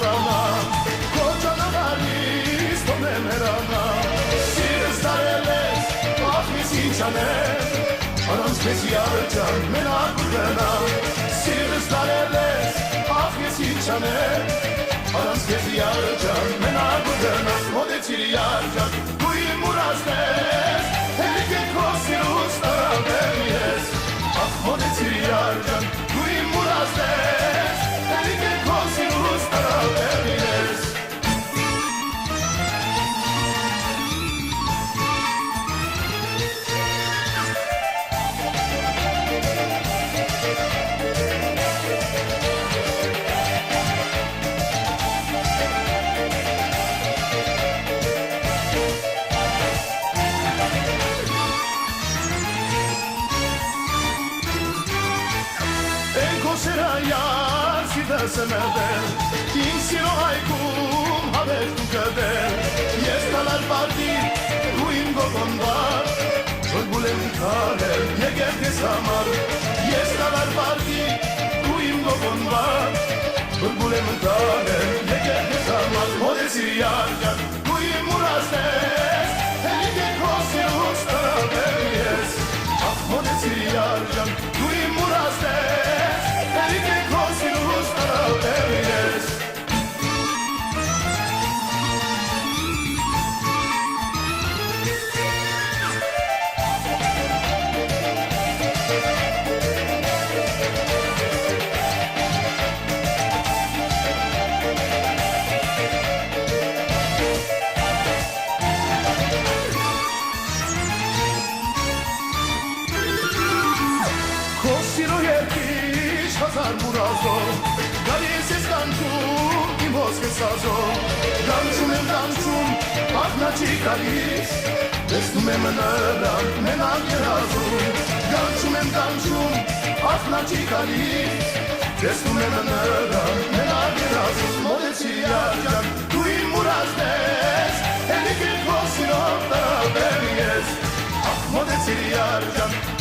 մորանա Կոճանավարից թողնեմ հեռանա Սիրս տարել ես, ախ ես ինչ անեմ Առանց քեզ յարջան մենակ ուղենամ Սիրս տարել ես, ախ ես ինչ անեմ Առանց քեզ յարջան մենակ ուղենամ Մոտեցիր յարջան, դու իմ ուրացնես Հերիք է քո սիրուց տարավեմ ես Ախ մոտեցիր յարջան, դու իմ ուրացնես Հերիք է քո սիրուց տարավեմ ես Սմերդել, իմ սիրո այգում հավերտ ու գդել Ես տալար պարտիր, դու իմ գոգոնվար Բլբուլ եմ քարել, եկել քեզ համար Ես տալար պարտիր, դու իմ գոգոնվար Բլբուլ եմ քարել, եկել քեզ համար Մոտեցիր յարջան, դու իմ ուրացնես Հերիք է քո սիրուց տարավեմ ես Ախ մոտեցիր յարջան, դու իմ ուրացնես Հերիք է քո սիրուց տարավեմ ես Քո սիրո երկիշ հազար մուրազով Գալիս ես կանչում իմ ոսկե սազով Կանչում եմ կանչում, աղնա չի գալիս Տեսնում եմ նրան մենակ երազում Կանչում եմ կանչում, աղնա չի գալիս Տեսնում եմ նրան մենակ երազում Մոտեցիր յարջան, դու իմ ուրացնես Հերիք է քո սիրով տարավեմ ես Ախ մոտեցիր յարջան